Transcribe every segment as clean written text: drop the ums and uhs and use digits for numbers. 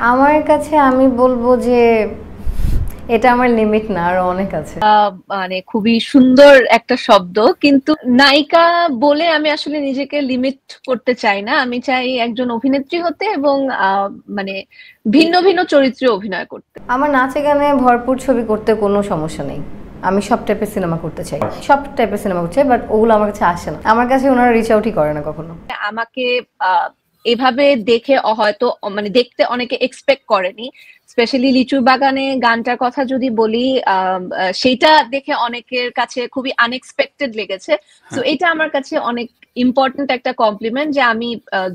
আমার কাছে আমি বলবো যে এটা আমার লিমিট না, আরো অনেক আছে। মানে খুবই সুন্দর একটা শব্দ, কিন্তু নায়িকা বলে আমি আসলে নিজেকে লিমিট করতে চাই না। আমি চাই একজন অভিনেত্রী হতে এবং মানে ভিন্ন ভিন্ন চরিত্রে অভিনয় করতে। আমার নাচে গানে ভরপুর ছবি করতে কোনো সমস্যা নেই। আমি সব টাইপের সিনেমা করতে চাই, সব টাইপের সিনেমা করতে চাই, বাট ওগুলো আমার কাছে আসে না। আমার কাছে ওনারা রিচ আউটই করে না কখনো। আমাকে এভাবে দেখে হয়তো মানে দেখতে অনেকে এক্সপেক্ট করেনি। স্পেশালি লিচুর বাগানে গানটার কথা যদি বলি, সেইটা দেখে অনেকের কাছে খুবই আনএক্সপেক্টেড লেগেছে। তো এটা আমার কাছে অনেক ইম্পর্টেন্ট একটা কমপ্লিমেন্ট, যে আমি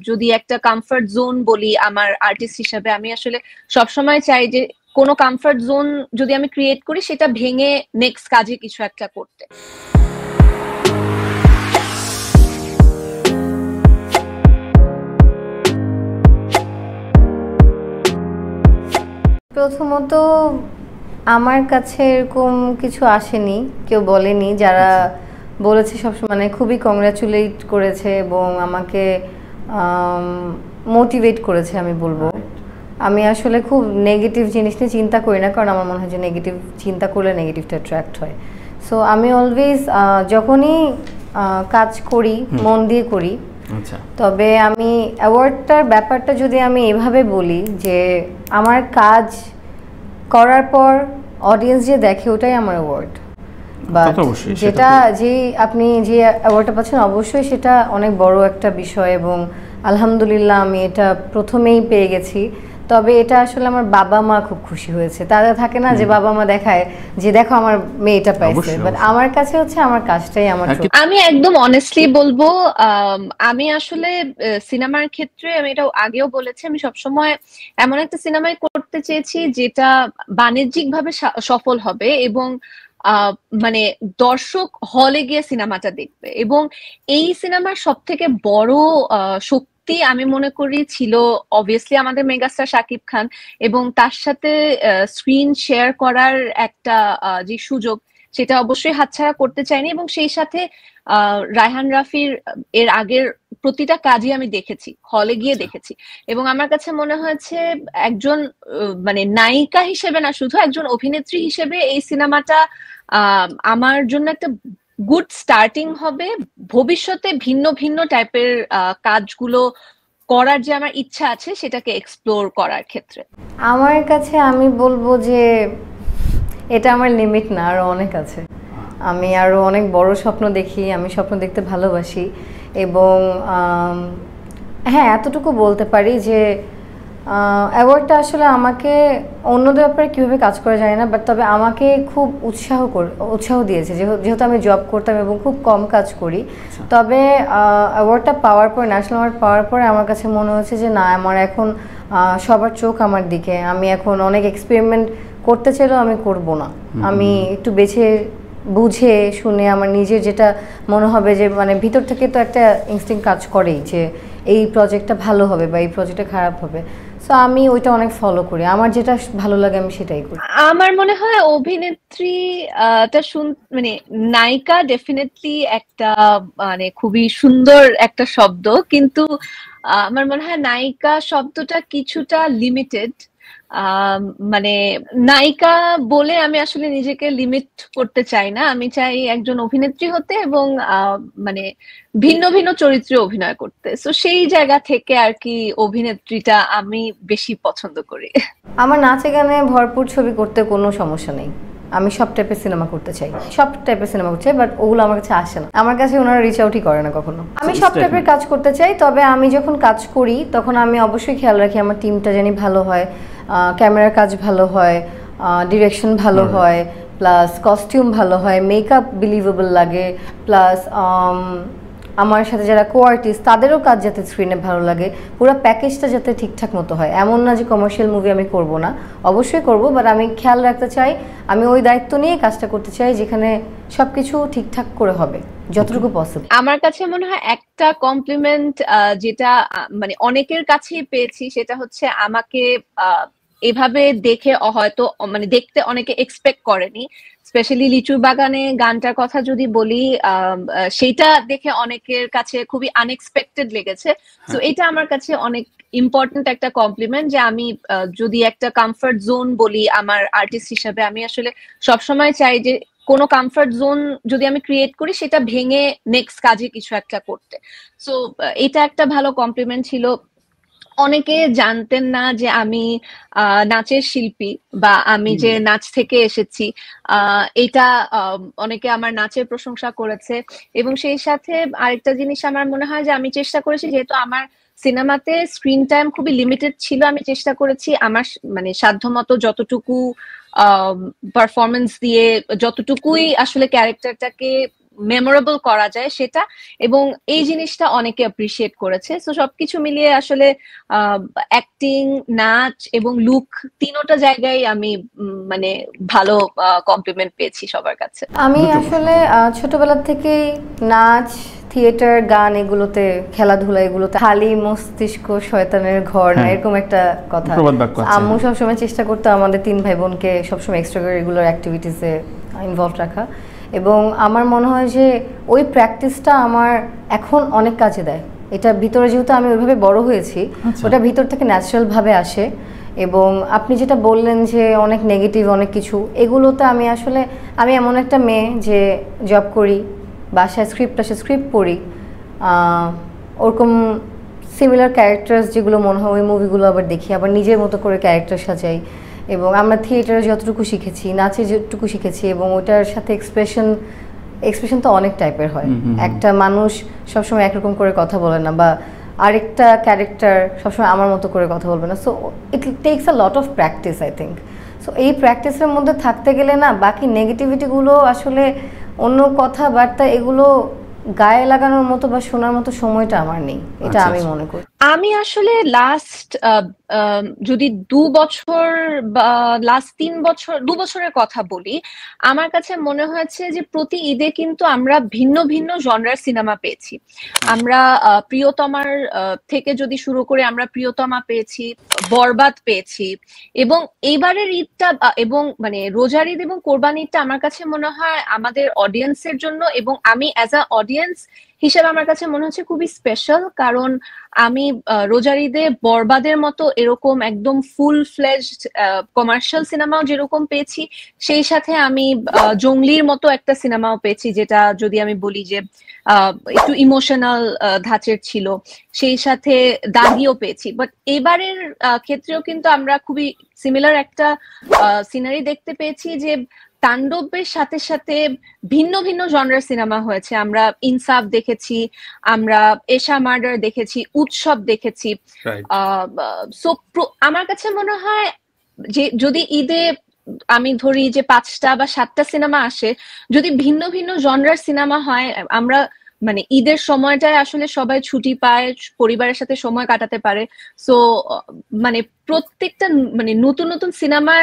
যদি একটা কমফর্ট জোন বলি আমার আর্টিস্ট হিসাবে, আমি আসলে সবসময় চাই যে কোনো কমফর্ট জোন যদি আমি ক্রিয়েট করি সেটা ভেঙে নেক্সট কাজে কিছু একটা করতে। প্রথমত আমার কাছে এরকম কিছু আসেনি, কেউ বলেনি। যারা বলেছে সবসময় মানে খুবই কংগ্রাচুলেট করেছে এবং আমাকে মোটিভেট করেছে আমি বলবো। আমি আসলে খুব নেগেটিভ জিনিস নিয়ে চিন্তা করি না, কারণ আমার মনে হয় যে নেগেটিভ চিন্তা করলে নেগেটিভটা অ্যাট্রাক্ট হয়। সো আমি অলওয়েজ যখনই কাজ করি মন দিয়ে করি। তবে আমি অ্যাওয়ার্ডটার ব্যাপারটা যদি আমি এভাবে বলি যে আমার কাজ করার পর অডিয়েন্স যে দেখে ওটাই আমার অ্যাওয়ার্ড। বাট যেটা যে আপনি যে অ্যাওয়ার্ডটা পাচ্ছেন অবশ্যই সেটা অনেক বড় একটা বিষয় এবং আলহামদুলিল্লাহ আমি এটা প্রথমেই পেয়ে গেছি। তবে এটা আসলে আমার বাবা মা খুব খুশি হয়েছে। তারা থাকে না যে বাবা মা দেখায় যে দেখো আমার মেয়েটা পাইছে, বাট আমার কাছে হচ্ছে আমার কাজটাই আমার। আমি একদম অনেস্টলি বলবো, আমি আসলে সিনেমার ক্ষেত্রে আমি এটা আগেও বলেছি, আমি সবসময় এমন একটা সিনেমায় করতে চেয়েছি যেটা বাণিজ্যিক ভাবে সফল হবে এবং মানে দর্শক হলে গিয়ে সিনেমাটা দেখবে। এবং এই সিনেমার সব থেকে বড় শক্তি আমি মনে করি ছিল অবভিয়াসলি আমাদের মেগাস্টার শাকিব খান, এবং তার সাথে স্ক্রিন শেয়ার করার একটা যে সুযোগ, সেটা অবশ্যই হাতছাড়া করতে চাইনি। এবং সেই সাথে রায়হান রাফির এর আগের প্রতিটা কাজই আমি দেখেছি, হলে গিয়ে দেখেছি, এবং আমার কাছে মনে হয়েছে একজন মানে নায়িকা হিসেবে না, শুধু একজন অভিনেত্রী হিসেবে এই সিনেমাটা আমার জন্য একটা গুড স্টার্টিং হবে। ভবিষ্যতে ভিন্ন ভিন্ন টাইপের কাজগুলো করার যে আমার ইচ্ছা আছে সেটাকে এক্সপ্লোর করার ক্ষেত্রে আমার কাছে আমি বলবো যে এটা আমার লিমিট না, আরো অনেক আছে। আমি আরো অনেক বড় স্বপ্ন দেখি, আমি স্বপ্ন দেখতে ভালোবাসি। এবং হ্যাঁ, এতটুকু বলতে পারি যে অ্যাওয়ার্ডটা আসলে আমাকে অন্যদের ব্যাপারে কীভাবে কাজ করা যায় না, বাট তবে আমাকে খুব উৎসাহ দিয়েছে। যেহেতু আমি জব করতাম এবং খুব কম কাজ করি, তবে অ্যাওয়ার্ডটা পাওয়ার পর, ন্যাশনাল অ্যাওয়ার্ড পাওয়ার পরে আমার কাছে মনে হচ্ছে যে না, আমার এখন সবার চোখ আমার দিকে। আমি এখন অনেক এক্সপেরিমেন্ট করতে চাইলেও আমি করব না। আমি একটু বেছে বুঝে শুনে আমার নিজের যেটা মনে হবে যে মানে ভিতর থেকে তো একটা ইনস্টিংক্ট কাজ করেই যে এই প্রজেক্টটা ভালো হবে বা এই প্রজেক্টটা খারাপ হবে। সো আমি ওইটা অনেক ফলো করি, আমার যেটা ভালো লাগে আমি সেটাই করি। আমার মনে হয় অভিনেত্রী মানে নায়িকা ডেফিনেটলি একটা মানে খুবই সুন্দর একটা শব্দ, কিন্তু আমার মনে হয় নায়িকা শব্দটা কিছুটা লিমিটেড। মানে নায়িকা বলে আমি আসলে নিজেকে লিমিট করতে চাই না। আমি চাই একজন অভিনেত্রী হতে এবং মানে ভিন্ন ভিন্ন চরিত্রে অভিনয় করতে। তো সেই জায়গা থেকে আর কি অভিনেত্রীটা আমি বেশি পছন্দ করি। আমার নাচে গানে ভরপুর ছবি করতে কোনো সমস্যা নেই। আমি সব টাইপের সিনেমা করতে চাই, সব টাইপের সিনেমা করতে চাই, বাট ওগুলো আমার কাছে আসে না। আমার কাছে ওনারা রিচ আউটই করে না কখনো। আমি সব টাইপের কাজ করতে চাই, তবে আমি যখন কাজ করি তখন আমি অবশ্যই খেয়াল রাখি আমার টিমটা জানি ভালো হয়, ক্যামেরার কাজ ভালো হয়, ডিরেকশন ভালো হয়, প্লাস কস্টিউম ভালো হয়, মেকআপ বিলিভেবল লাগে, প্লাস আমার সাথে যারা কো আর্টিস্ট তাদেরও কাজ যাতে স্ক্রিনে ভালো লাগে, পুরো প্যাকেজটা যাতে ঠিকঠাক মতো হয়। এমন না যে কমার্শিয়াল মুভি আমি করব না, অবশ্যই করব, বাট আমি খেয়াল রাখতে চাই, আমি ওই দায়িত্ব নিয়ে কাজটা করতে চাই যেখানে সবকিছু ঠিকঠাক করে হবে যতটুকু পসিবল। আমার কাছে মনে হয় একটা কমপ্লিমেন্ট যেটা মানে অনেকের কাছেই পেয়েছি, সেটা হচ্ছে আমাকে এভাবে দেখে হয়তো মানে দেখতে অনেকে এক্সপেক্ট করেনি। স্পেশালি লিচুর বাগানে গানটার কথা যদি বলি, সেইটা দেখে অনেকের কাছে খুবই আনএক্সপেক্টেড লেগেছে। তো এটা আমার কাছে অনেক ইম্পর্টেন্ট একটা কমপ্লিমেন্ট, যে আমি যদি একটা কমফর্ট জোন বলি আমার আর্টিস্ট হিসাবে, আমি আসলে সবসময় চাই যে কোনো কমফর্ট জোন যদি আমি ক্রিয়েট করি সেটা ভেঙে নেক্সট কাজে কিছু একটা করতে। সো এটা একটা ভালো কমপ্লিমেন্ট ছিল। অনেকে জানতেন না যে আমি নাচের শিল্পী বা আমি যে নাচ থেকে এসেছি। এটা অনেকে আমার নাচের প্রশংসা করেছে। এবং সেই সাথে আরেকটা জিনিস আমার মনে হয় যে আমি চেষ্টা করেছি, যেহেতু আমার সিনেমাতে স্ক্রিন টাইম খুবই লিমিটেড ছিল, আমি চেষ্টা করেছি আমার মানে সাধ্যমতো যতটুকু পারফরমেন্স দিয়ে যতটুকুই আসলে ক্যারেক্টারটাকে মেমোরেবল করা যায় সেটা, এবং এই জিনিসটা অনেকে অ্যাপ্রিসিয়েট করেছে। তো সবকিছু মিলিয়ে আসলে অ্যাক্টিং, নাচ এবং লুক তিনোটা জায়গায় আমি মানে ভালো কমপ্লিমেন্ট পেয়েছি সবার কাছে। আমি আসলে ছোটবেলা থেকেই নাচ, থিয়েটার, গান এগুলোতে, খেলাধুলা এগুলোতে, খালি মস্তিষ্ক শয়তানের ঘর না, এরকম একটা কথা আম্মু সবসময় চেষ্টা করতো আমাদের 3 ভাই বোনকে সবসময় এক্সট্রা কারিকুলার অ্যাক্টিভিটিসে ইনভলভ রাখা। এবং আমার মনে হয় যে ওই প্র্যাকটিসটা আমার এখন অনেক কাজে দেয়। এটা ভিতরে যেহেতু আমি ওইভাবে বড় হয়েছি, ওটা ভিতর থেকে ন্যাচারালভাবে আসে। এবং আপনি যেটা বললেন যে অনেক নেগেটিভ অনেক কিছু, এগুলোতে আমি আসলে আমি এমন একটা মেয়ে যে জব করি, বাসায় স্ক্রিপ্ট পড়ি, ওরকম সিমিলার ক্যারেক্টার্স যেগুলো মনে হয় ওই মুভিগুলো আবার দেখি, আবার নিজের মতো করে ক্যারেক্টার সাজাই। এবং আমরা থিয়েটারে যতটুকু শিখেছি, নাচে যতটুকু শিখেছি, এবং ওটার সাথে এক্সপ্রেশন তো অনেক টাইপের হয়। একটা মানুষ সবসময় একরকম করে কথা বলে না, বা আরেকটা ক্যারেক্টার সবসময় আমার মতো করে কথা বলবে না। So it tax a lot of practice I think. So এই প্র্যাকটিসের মধ্যে থাকতে গেলে না বাকি নেগেটিভিটিগুলো আসলে অন্য কথাবার্তা এগুলো গায়ে লাগানোর মতো বা শোনার মতো সময়টা আমার নেই, এটা আমি মনে করি। আমি আসলে লাস্ট যদি 2 বছর বা লাস্ট 3 বছর, 2 বছরের কথা বলি, আমার কাছে মনে হয়েছে যে প্রতি ঈদে কিন্তু আমরা ভিন্ন ভিন্ন জনরার সিনেমা পেয়েছি। আমরা প্রিয়তমার থেকে যদি শুরু করে আমরা প্রিয়তমা পেয়েছি, বরবাদ পেয়েছি, এবং এইবারের ঈদটা এবং মানে রোজার ঈদ এবং কোরবানি ঈদটা আমার কাছে মনে হয় আমাদের অডিয়েন্সের জন্য, এবং আমি অ্যাজ আ অডিয়েন্স হিসেবে আমার কাছে মনে হচ্ছে খুবই স্পেশাল। কারণ আমি রোজার ঈদে বরবাদের মতো এরকম একদম ফুল ফ্লেজড কমার্শিয়াল সিনেমাও যেরকম পেয়েছি, সেই সাথে আমি জঙ্গলির মতো একটা সিনেমাও পেয়েছি, যেটা যদি আমি বলি যে একটু ইমোশনাল ধাঁচের ছিল, সেই সাথে দাগিও পেয়েছি। বাট এবারের ক্ষেত্রেও কিন্তু আমরা খুবই সিমিলার একটা সিনারি দেখতে পেয়েছি, যে তাণ্ডবের সাথে সাথে ভিন্ন ভিন্ন জনরার সিনেমা হয়েছে। আমরা ইনসাফ দেখেছি, আমরা এশা মার্ডার দেখেছি, উৎসব দেখেছি। সো আমার কাছে মনে হয় যে যদি ঈদে আমি ধরি যে 5টা বা 7টা সিনেমা আসে, যদি ভিন্ন ভিন্ন জনরার সিনেমা হয়, আমরা মানে ঈদের সময়টায় আসলে সবাই ছুটি পায়, পরিবারের সাথে সময় কাটাতে পারে। সো মানে প্রত্যেকটা মানে নতুন নতুন সিনেমার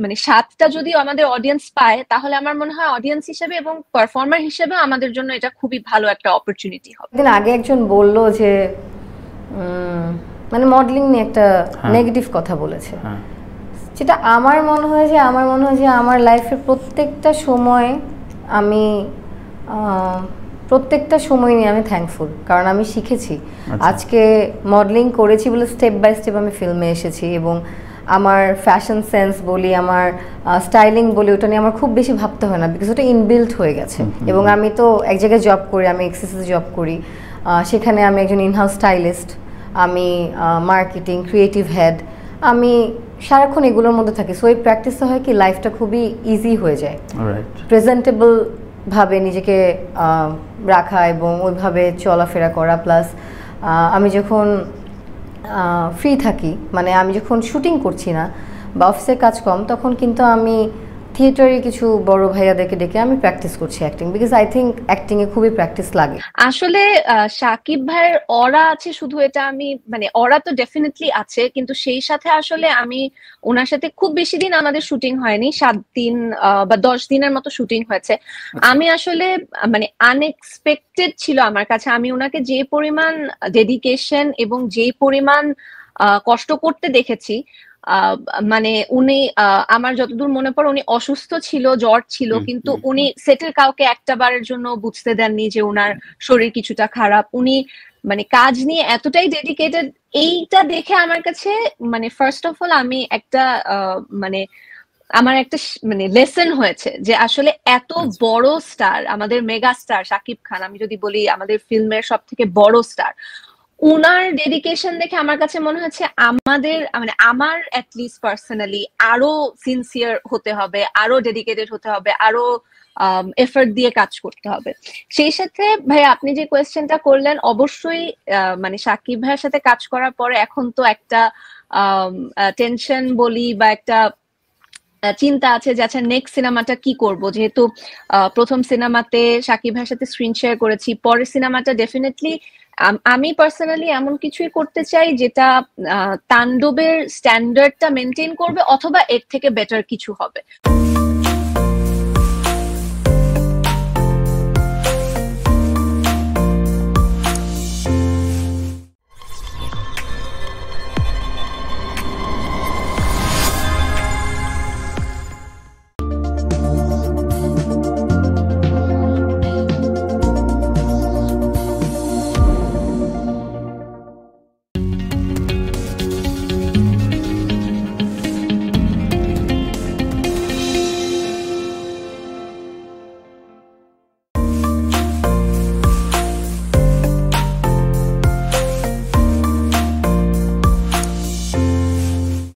মানে স্বাদটা যদি আমাদের অডিয়েন্স পায়, তাহলে আমার মনে হয় অডিয়েন্স হিসেবে এবং পারফর্মার হিসেবে আমাদের জন্য এটা খুবই ভালো একটা অপরচুনিটি হবে। দিন আগে একজন বলল যে মানে মডেলিং নিয়ে একটা নেগেটিভ কথা বলেছে, যেটা আমার মনে হয় যে আমার লাইফের প্রত্যেকটা সময় আমি প্রত্যেকটা সময় নিয়ে আমি থ্যাঙ্কফুল। কারণ আমি শিখেছি, আজকে মডেলিং করেছি বলে স্টেপ বাই স্টেপ আমি ফিল্মে এসেছি। এবং আমার ফ্যাশন সেন্স বলি, আমার স্টাইলিং বলি, ওটা নিয়ে আমার খুব বেশি ভাবতে হয় না, বিকজ ওটা ইনবিল্ট হয়ে গেছে। এবং আমি তো এক জায়গায় জব করি, আমি এক্সেসে জব করি, সেখানে আমি একজন ইনহাউস স্টাইলিস্ট, আমি মার্কেটিং ক্রিয়েটিভ হেড, আমি সারাক্ষণ এগুলোর মধ্যে থাকি। সো এই প্র্যাকটিসটা হয় কি লাইফটা খুবই ইজি হয়ে যায়, প্রেজেন্টেবল ভাবে নিজেকে রাখা এবং ওইভাবে চলাফেরা করা। প্লাস আমি যখন ফ্রি থাকি, মানে আমি যখন শুটিং করছি না বা অফিসের কাজ কম, তখন কিন্তু আমি থিয়েটারে কিছু বড় ভাইয়াদেরকে ডেকে আমি প্র্যাকটিস করছি acting, because I think acting এ খুবই প্র্যাকটিস লাগে। আসলে সাকিব ভাইয়ের অরা আছে শুধু, এটা আমি মানে অরা তো ডেফিনেটলি আছে, কিন্তু সেই সাথে আসলে আমি ওনার সাথে খুব বেশি দিন আমাদের শুটিং হয়নি, 7 দিন বা 10 দিনের মতো শুটিং হয়েছে। আমি আসলে মানে আনএক্সপেক্টেড ছিল আমার কাছে, আমি ওনাকে যে পরিমাণ ডেডিকেশন এবং যে পরিমাণ কষ্ট করতে দেখেছি, মানে উনি আমার যতদূর মনে পড়ে উনি অসুস্থ ছিল, জ্বর ছিল, কিন্তু উনি সেটের কাউকে একটা বারের জন্য বুঝতে দেননি যে উনার শরীর কিছুটা খারাপ। উনি মানে কাজ নিয়ে এতটাই ডেডিকেটেড, এইটা দেখে আমার কাছে মানে ফার্স্ট অফ অল আমি একটা মানে আমার একটা মানে লেসন হয়েছে যে আসলে এত বড় স্টার, আমাদের মেগা স্টার শাকিব খান, আমি যদি বলি আমাদের ফিল্মের সব থেকে বড় স্টার, উনার ডেডিকেশন দেখে আমার কাছে মনে হচ্ছে আমাদের মানে আমার অ্যাটলিস্ট পার্সোনালি আরো সিনসিয়ার হতে হবে, আরো ডেডিকেটেড হতে হবে, আরো এফর্ট দিয়ে কাজ করতে হবে। সেই সাথে ভাই আপনি যে কোয়েশ্চেনটা করলেন, অবশ্যই মানে সাকিব ভাইয়ের সাথে কাজ করার পরে এখন তো একটা টেনশন বলি বা একটা চিন্তা আছে যে আচ্ছা নেক্সট সিনেমাটা কি করব, যেহেতু প্রথম সিনেমাতে সাকিব ভাইয়ের সাথে স্ক্রিন শেয়ার করেছি, পরের সিনেমাটা ডেফিনেটলি আমি পার্সোনালি এমন কিছুই করতে চাই যেটা তাণ্ডবের স্ট্যান্ডার্ডটা মেনটেন করবে অথবা এর থেকে বেটার কিছু হবে।